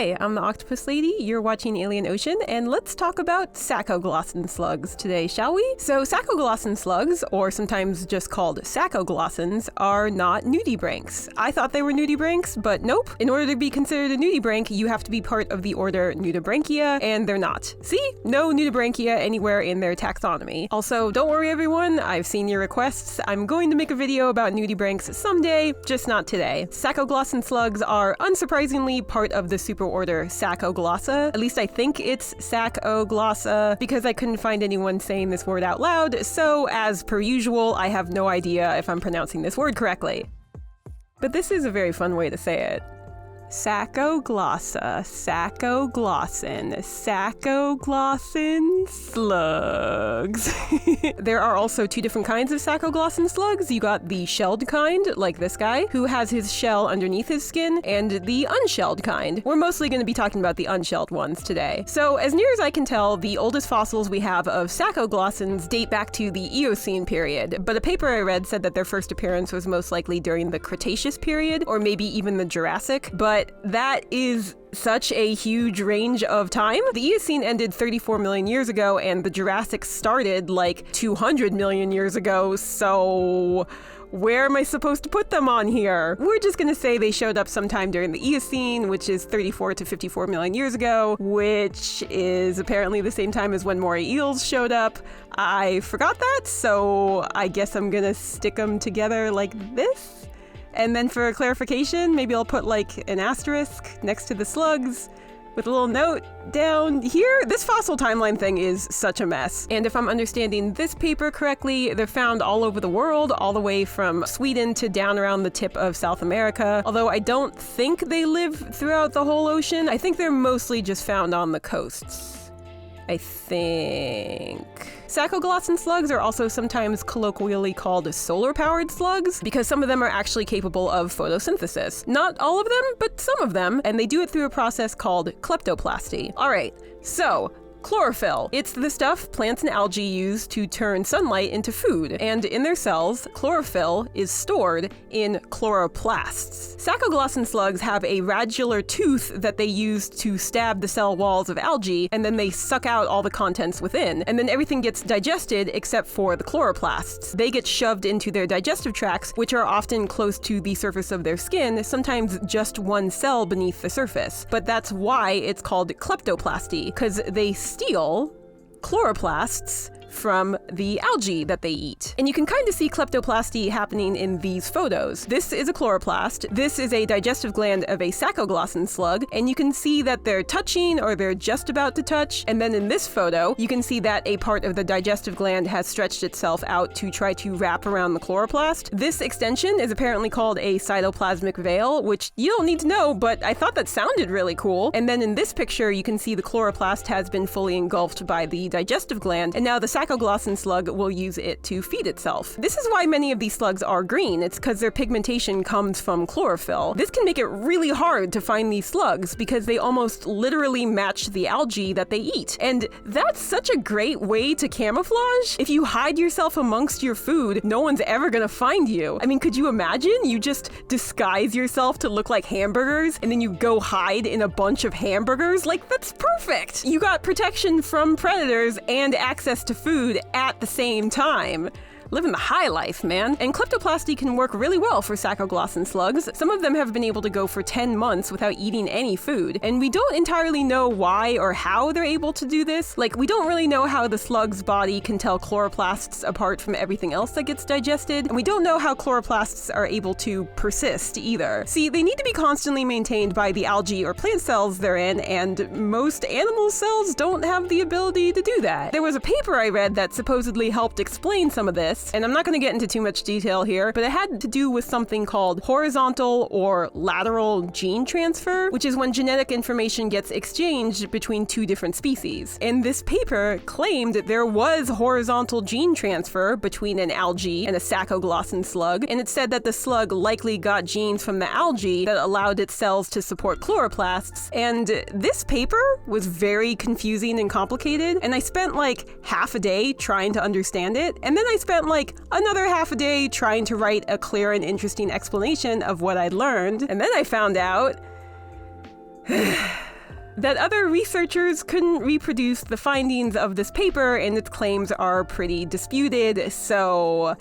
Hi, I'm the Octopus Lady, you're watching Alien Ocean, and let's talk about sacoglossan slugs today, shall we? So sacoglossan slugs, or sometimes just called sacoglossans, are not nudibranchs. I thought they were nudibranchs, but nope. In order to be considered a nudibranch, you have to be part of the order Nudibranchia, and they're not. See? No nudibranchia anywhere in their taxonomy. Also, don't worry everyone, I've seen your requests. I'm going to make a video about nudibranchs someday, just not today. Sacoglossan slugs are unsurprisingly part of the superorder Sacoglossa. At least I think it's Sacoglossa, because I couldn't find anyone saying this word out loud, so as per usual, I have no idea if I'm pronouncing this word correctly. But this is a very fun way to say it. Sacoglossa, sacoglossan, sacoglossan slugs. There are also two different kinds of sacoglossan slugs. You got the shelled kind, like this guy, who has his shell underneath his skin, and the unshelled kind. We're mostly going to be talking about the unshelled ones today. So, as near as I can tell, the oldest fossils we have of sacoglossans date back to the Eocene period, but a paper I read said that their first appearance was most likely during the Cretaceous period, or maybe even the Jurassic, but that is such a huge range of time. The Eocene ended 34 million years ago, and the Jurassic started like 200 million years ago, so where am I supposed to put them on here? We're just gonna say they showed up sometime during the Eocene, which is 34 to 54 million years ago, which is apparently the same time as when moray eels showed up. I forgot that, so I guess I'm gonna stick them together like this. And then for clarification, maybe I'll put like an asterisk next to the slugs with a little note down here. This fossil timeline thing is such a mess. And if I'm understanding this paper correctly, they're found all over the world, all the way from Sweden to down around the tip of South America. Although I don't think they live throughout the whole ocean. I think they're mostly just found on the coasts. I think. Sacoglossan slugs are also sometimes colloquially called solar-powered slugs because some of them are actually capable of photosynthesis. Not all of them, but some of them, and they do it through a process called kleptoplasty. Alright, so chlorophyll. It's the stuff plants and algae use to turn sunlight into food, and in their cells, chlorophyll is stored in chloroplasts. Sacoglossan slugs have a radular tooth that they use to stab the cell walls of algae, and then they suck out all the contents within, and then everything gets digested except for the chloroplasts. They get shoved into their digestive tracts, which are often close to the surface of their skin, sometimes just one cell beneath the surface. But that's why it's called kleptoplasty, because they steal chloroplasts from the algae that they eat. And you can kind of see kleptoplasty happening in these photos. This is a chloroplast. This is a digestive gland of a sacoglossan slug, and you can see that they're touching or they're just about to touch. And then in this photo, you can see that a part of the digestive gland has stretched itself out to try to wrap around the chloroplast. This extension is apparently called a cytoplasmic veil, which you don't need to know, but I thought that sounded really cool. And then in this picture, you can see the chloroplast has been fully engulfed by the digestive gland, and now the sacoglossan slug will use it to feed itself. This is why many of these slugs are green. It's because their pigmentation comes from chlorophyll. This can make it really hard to find these slugs because they almost literally match the algae that they eat. And that's such a great way to camouflage. If you hide yourself amongst your food, no one's ever gonna find you. I mean, could you imagine? You just disguise yourself to look like hamburgers and then you go hide in a bunch of hamburgers? Like, that's perfect! You got protection from predators and access to food at the same time. Living the high life, man. And kleptoplasty can work really well for sacoglossan slugs. Some of them have been able to go for 10 months without eating any food. And we don't entirely know why or how they're able to do this. Like, we don't really know how the slug's body can tell chloroplasts apart from everything else that gets digested. And we don't know how chloroplasts are able to persist either. See, they need to be constantly maintained by the algae or plant cells they're in, and most animal cells don't have the ability to do that. There was a paper I read that supposedly helped explain some of this, and I'm not going to get into too much detail here, but it had to do with something called horizontal or lateral gene transfer, which is when genetic information gets exchanged between two different species. And this paper claimed that there was horizontal gene transfer between an algae and a sacoglossan slug, and it said that the slug likely got genes from the algae that allowed its cells to support chloroplasts. And this paper was very confusing and complicated, and I spent like half a day trying to understand it, and then I spent like another half a day trying to write a clear and interesting explanation of what I'd learned, and then I found out that other researchers couldn't reproduce the findings of this paper, and its claims are pretty disputed, so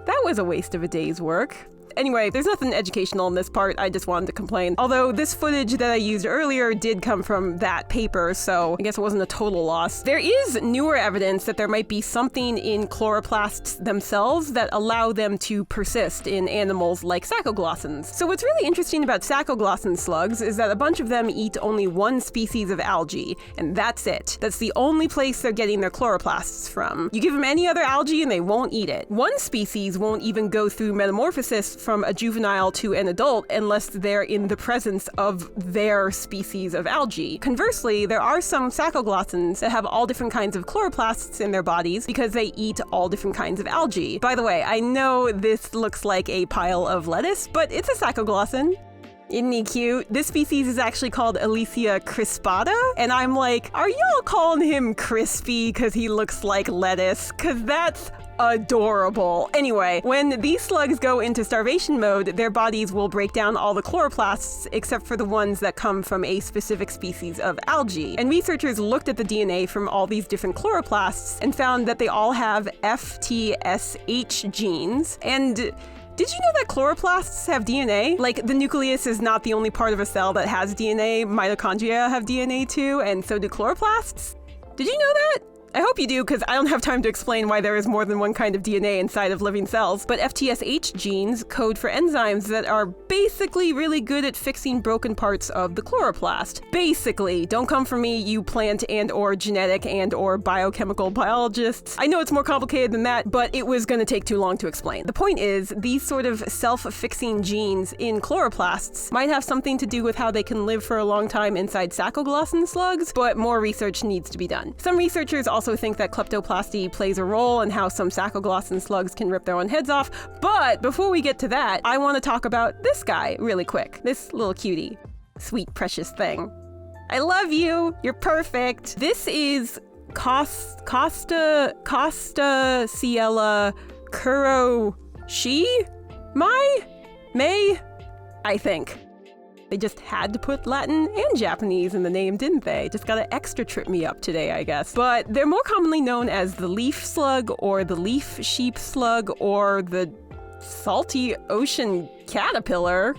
that was a waste of a day's work. Anyway, there's nothing educational in this part, I just wanted to complain. Although this footage that I used earlier did come from that paper, so I guess it wasn't a total loss. There is newer evidence that there might be something in chloroplasts themselves that allow them to persist in animals like sacoglossans. So what's really interesting about sacoglossan slugs is that a bunch of them eat only one species of algae, and that's it. That's the only place they're getting their chloroplasts from. You give them any other algae and they won't eat it. One species won't even go through metamorphosis from a juvenile to an adult unless they're in the presence of their species of algae. Conversely, there are some sacoglossans that have all different kinds of chloroplasts in their bodies because they eat all different kinds of algae. By the way, I know this looks like a pile of lettuce, but it's a sacoglossan. Isn't he cute? This species is actually called Elysia crispata, and I'm like, are y'all calling him crispy because he looks like lettuce? Because that's adorable. Anyway, when these slugs go into starvation mode, their bodies will break down all the chloroplasts except for the ones that come from a specific species of algae. And researchers looked at the DNA from all these different chloroplasts and found that they all have FTSH genes. And did you know that chloroplasts have DNA? Like, the nucleus is not the only part of a cell that has DNA. Mitochondria have DNA too, and so do chloroplasts. Did you know that? I hope you do, because I don't have time to explain why there is more than one kind of DNA inside of living cells. But FTSH genes code for enzymes that are basically really good at fixing broken parts of the chloroplast. Basically, don't come for me, you plant and or genetic and or biochemical biologists. I know it's more complicated than that, but it was going to take too long to explain. The point is, these sort of self-fixing genes in chloroplasts might have something to do with how they can live for a long time inside sacoglossan slugs, but more research needs to be done. Some researchers also think that kleptoplasty plays a role in how some sacoglossan slugs can rip their own heads off, but before we get to that, I want to talk about this guy really quick. This little cutie. Sweet, precious thing. I love you. You're perfect. This is Costa Ciela May, I think. They just had to put Latin and Japanese in the name, didn't they? Just gotta extra trip me up today, I guess. But they're more commonly known as the leaf slug, or the leaf sheep slug, or the salty ocean caterpillar,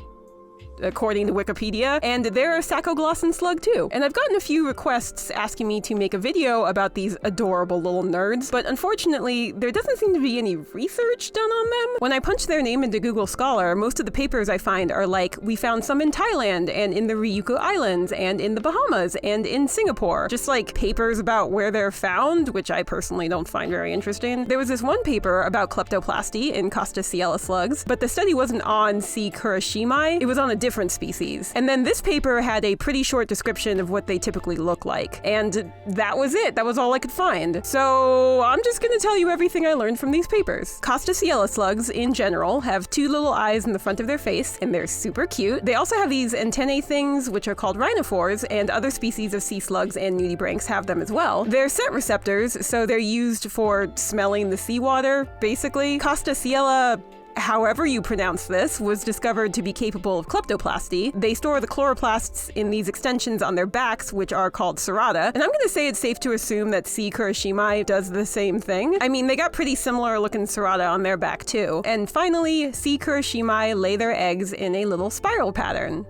according to Wikipedia, and they're a sacoglossan slug too. And I've gotten a few requests asking me to make a video about these adorable little nerds, but unfortunately, there doesn't seem to be any research done on them. When I punch their name into Google Scholar, most of the papers I find are like, we found some in Thailand, and in the Ryukyu Islands, and in the Bahamas, and in Singapore. Just like papers about where they're found, which I personally don't find very interesting. There was this one paper about kleptoplasty in Costa Ciela slugs, but the study wasn't on C. kurashimai, it was on a different species. And then this paper had a pretty short description of what they typically look like. And that was it. That was all I could find. So I'm just gonna tell you everything I learned from these papers. Costa Ciela slugs, in general, have two little eyes in the front of their face, and they're super cute. They also have these antennae things, which are called rhinophores, and other species of sea slugs and nudibranchs have them as well. They're scent receptors, so they're used for smelling the seawater, basically. Costa Ciela, however you pronounce this, was discovered to be capable of kleptoplasty. They store the chloroplasts in these extensions on their backs, which are called serrata. And I'm gonna say it's safe to assume that C. kurashimai does the same thing. I mean, they got pretty similar looking serrata on their back too. And finally, C. kurashimai lay their eggs in a little spiral pattern.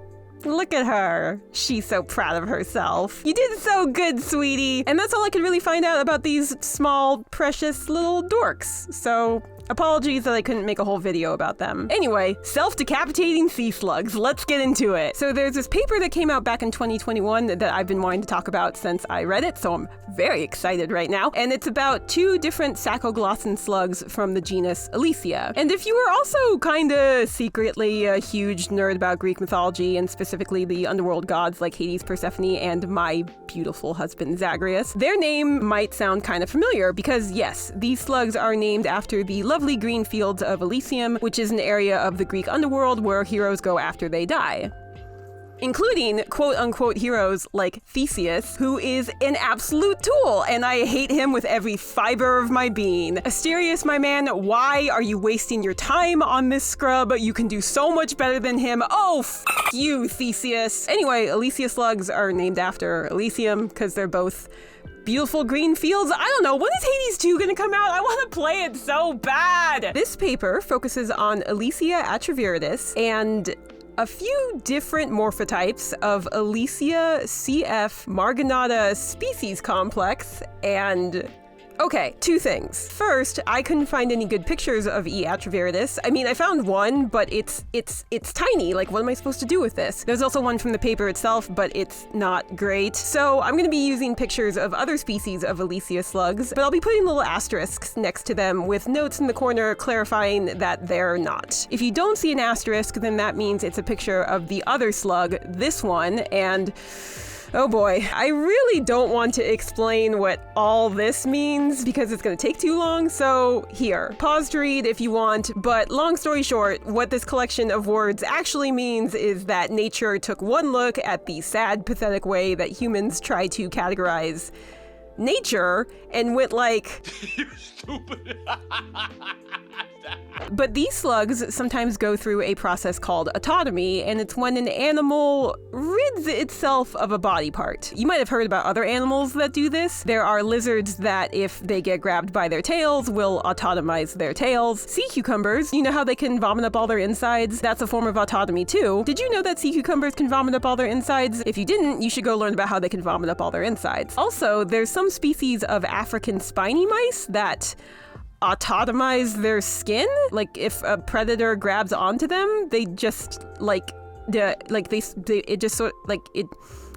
Look at her. She's so proud of herself. You did so good, sweetie. And that's all I could really find out about these small, precious little dorks. So apologies that I couldn't make a whole video about them. Anyway, self-decapitating sea slugs. Let's get into it. So there's this paper that came out back in 2021 that I've been wanting to talk about since I read it, so I'm very excited right now. And it's about two different sacoglossan slugs from the genus Elysia. And if you were also kinda secretly a huge nerd about Greek mythology, and specifically the underworld gods like Hades, Persephone, and my beautiful husband Zagreus, their name might sound kind of familiar because yes, these slugs are named after the lovely green fields of Elysium, which is an area of the Greek underworld where heroes go after they die. including quote-unquote heroes like Theseus, who is an absolute tool, and I hate him with every fiber of my being. Asterius, my man, why are you wasting your time on this scrub? You can do so much better than him. Oh, f you, Theseus. Anyway, Elysia slugs are named after Elysium, because they're both beautiful green fields. I don't know, when is Hades 2 gonna come out? I want to play it so bad! This paper focuses on Elysia atraviridis and a few different morphotypes of Elysia cf. marginata species complex and... Okay, two things. First, I couldn't find any good pictures of E. atraviridis. I mean, I found one, but it's tiny. Like, what am I supposed to do with this? There's also one from the paper itself, but it's not great. So I'm gonna be using pictures of other species of Elysia slugs, but I'll be putting little asterisks next to them with notes in the corner clarifying that they're not. If you don't see an asterisk, then that means it's a picture of the other slug, this one, and... oh boy, I really don't want to explain what all this means because it's going to take too long, so here, pause to read if you want, but long story short, what this collection of words actually means is that nature took one look at the sad, pathetic way that humans try to categorize nature and went like... You stupid. But these slugs sometimes go through a process called autotomy, and it's when an animal rids itself of a body part. You might have heard about other animals that do this. There are lizards that, if they get grabbed by their tails, will autotomize their tails. Sea cucumbers, you know how they can vomit up all their insides? That's a form of autotomy too. Did you know that sea cucumbers can vomit up all their insides? If you didn't, you should go learn about how they can vomit up all their insides. Also, there's some species of African spiny mice that autotomize their skin. Like, if a predator grabs onto them, they just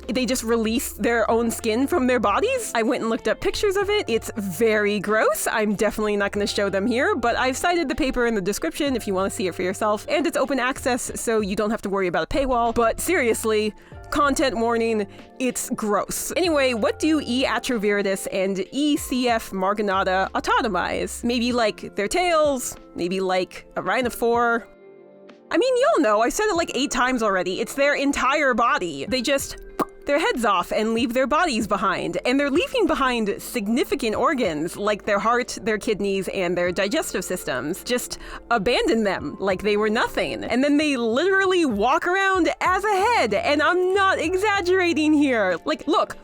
they just release their own skin from their bodies. I went and looked up pictures of it. It's very gross. I'm definitely not going to show them here, but I've cited the paper in the description if you want to see it for yourself, and it's open access, so you don't have to worry about a paywall. But seriously, content warning, it's gross. Anyway, what do E. atraviridis and E. cf. marginata autotomize? Maybe like their tails, maybe like a rhinophore. I mean, y'all know, I've said it like 8 times already. It's their entire body. They just their heads off and leave their bodies behind. And they're leaving behind significant organs like their heart, their kidneys, and their digestive systems. Just abandon them like they were nothing. And then they literally walk around as a head. And I'm not exaggerating here. Like, look,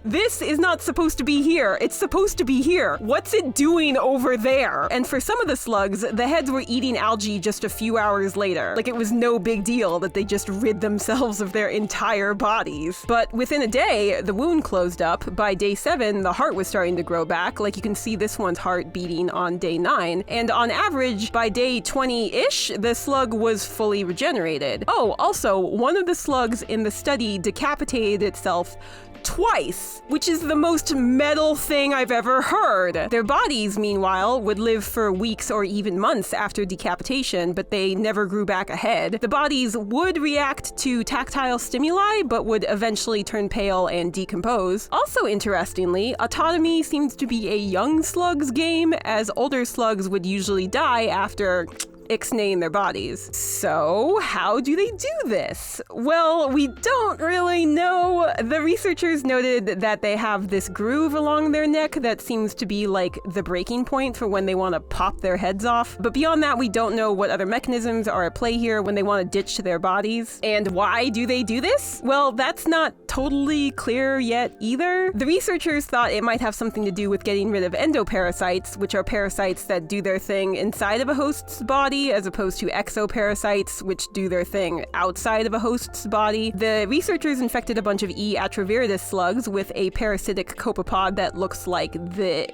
this is not supposed to be here. It's supposed to be here. What's it doing over there? And for some of the slugs, the heads were eating algae just a few hours later. Like, it was no big deal that they just rid themselves of their entire bodies. But within a day, the wound closed up. By day 7, the heart was starting to grow back. Like, you can see this one's heart beating on day 9. And on average, by day 20-ish, the slug was fully regenerated. Oh, also, one of the slugs in the study decapitated itself twice, which is the most metal thing I've ever heard. Their bodies, meanwhile, would live for weeks or even months after decapitation, but they never grew back a head. The bodies would react to tactile stimuli, but would eventually turn pale and decompose. Also interestingly, autotomy seems to be a young slug's game, as older slugs would usually die after ixnaying their bodies. So how do they do this? Well, we don't really know. The researchers noted that they have this groove along their neck that seems to be like the breaking point for when they want to pop their heads off. But beyond that, we don't know what other mechanisms are at play here when they want to ditch their bodies. And why do they do this? Well, that's not totally clear yet either. The researchers thought it might have something to do with getting rid of endoparasites, which are parasites that do their thing inside of a host's body, as opposed to exoparasites, which do their thing outside of a host's body. The researchers infected a bunch of E. atraviridis slugs with a parasitic copepod that looks like this.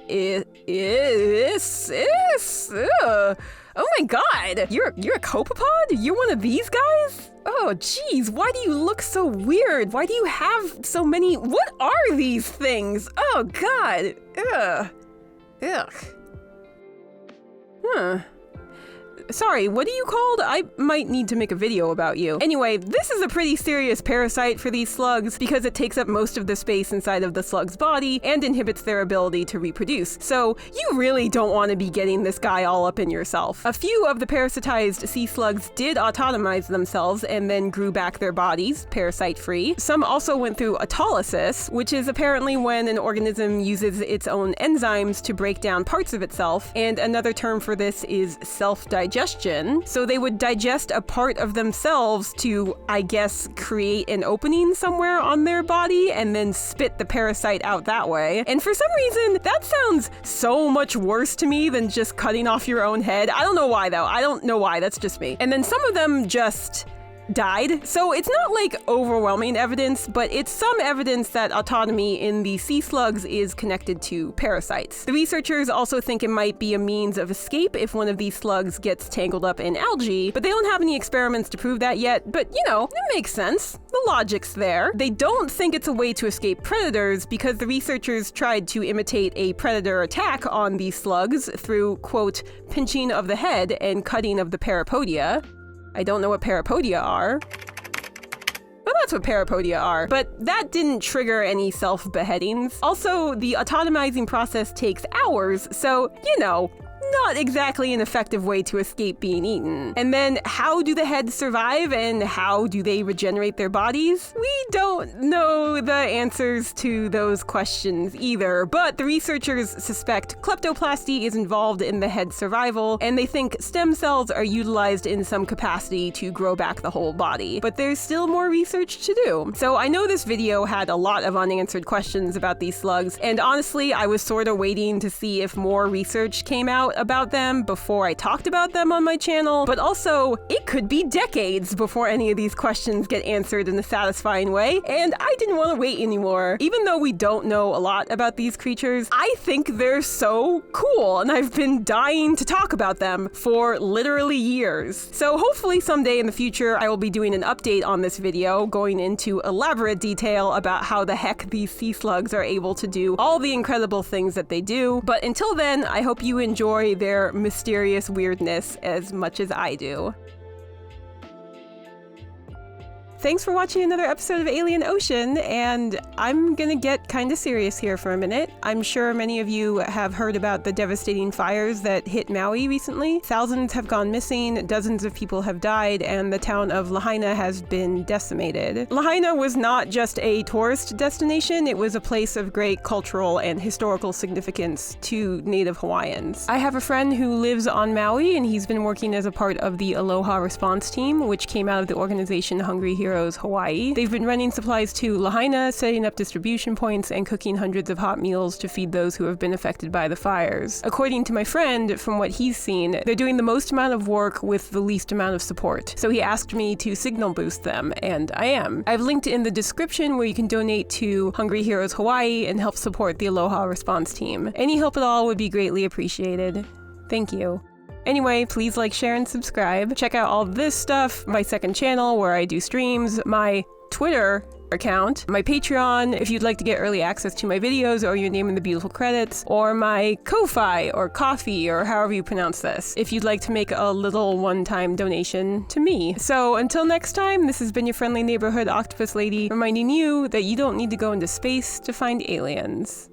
Oh my god! You're a copepod? You're one of these guys? Oh geez, why do you look so weird? Why do you have so many? What are these things? Oh god! Ugh. Huh. Sorry, what are you called? I might need to make a video about you. Anyway, this is a pretty serious parasite for these slugs because it takes up most of the space inside of the slug's body and inhibits their ability to reproduce. So you really don't want to be getting this guy all up in yourself. A few of the parasitized sea slugs did autotomize themselves and then grew back their bodies, parasite-free. Some also went through autolysis, which is apparently when an organism uses its own enzymes to break down parts of itself, and another term for this is self-digestion. So they would digest a part of themselves to, I guess, create an opening somewhere on their body and then spit the parasite out that way. And for some reason, that sounds so much worse to me than just cutting off your own head. I don't know why though. I don't know why. That's just me. And then some of them just died. So it's not like overwhelming evidence, but it's some evidence that autotomy in the sea slugs is connected to parasites. The researchers also think it might be a means of escape if one of these slugs gets tangled up in algae, but they don't have any experiments to prove that yet. But you know, it makes sense. The logic's there. They don't think it's a way to escape predators because the researchers tried to imitate a predator attack on these slugs through, quote, pinching of the head and cutting of the parapodia. I don't know what parapodia are. Well, that's what parapodia are, but that didn't trigger any self-beheadings. Also, the autotomizing process takes hours, so, you know, not exactly an effective way to escape being eaten. And then how do the heads survive and how do they regenerate their bodies? We don't know the answers to those questions either, but the researchers suspect kleptoplasty is involved in the head survival, and they think stem cells are utilized in some capacity to grow back the whole body. But there's still more research to do. So I know this video had a lot of unanswered questions about these slugs, and honestly, I was sort of waiting to see if more research came out about them before I talked about them on my channel, but also it could be decades before any of these questions get answered in a satisfying way, and I didn't want to wait anymore. Even though we don't know a lot about these creatures, I think they're so cool, and I've been dying to talk about them for literally years. So hopefully someday in the future I will be doing an update on this video, going into elaborate detail about how the heck these sea slugs are able to do all the incredible things that they do. But until then, I hope you enjoy their mysterious weirdness as much as I do. Thanks for watching another episode of Alien Ocean, and I'm gonna get kinda serious here for a minute. I'm sure many of you have heard about the devastating fires that hit Maui recently. Thousands have gone missing, dozens of people have died, and the town of Lahaina has been decimated. Lahaina was not just a tourist destination, it was a place of great cultural and historical significance to Native Hawaiians. I have a friend who lives on Maui, and he's been working as a part of the Aloha Response Team, which came out of the organization Hungry Heroes Hawaii. They've been running supplies to Lahaina, setting up distribution points, and cooking hundreds of hot meals to feed those who have been affected by the fires. According to my friend, from what he's seen, they're doing the most amount of work with the least amount of support. So he asked me to signal boost them, and I am. I've linked in the description where you can donate to Hungry Heroes Hawaii and help support the Aloha Response Team. Any help at all would be greatly appreciated. Thank you. Anyway, please like, share, and subscribe. Check out all this stuff, my second channel where I do streams, my Twitter account, my Patreon if you'd like to get early access to my videos or your name in the beautiful credits, or my Ko-Fi or Ko-fi or however you pronounce this, if you'd like to make a little one-time donation to me. So until next time, this has been your friendly neighborhood octopus lady reminding you that you don't need to go into space to find aliens.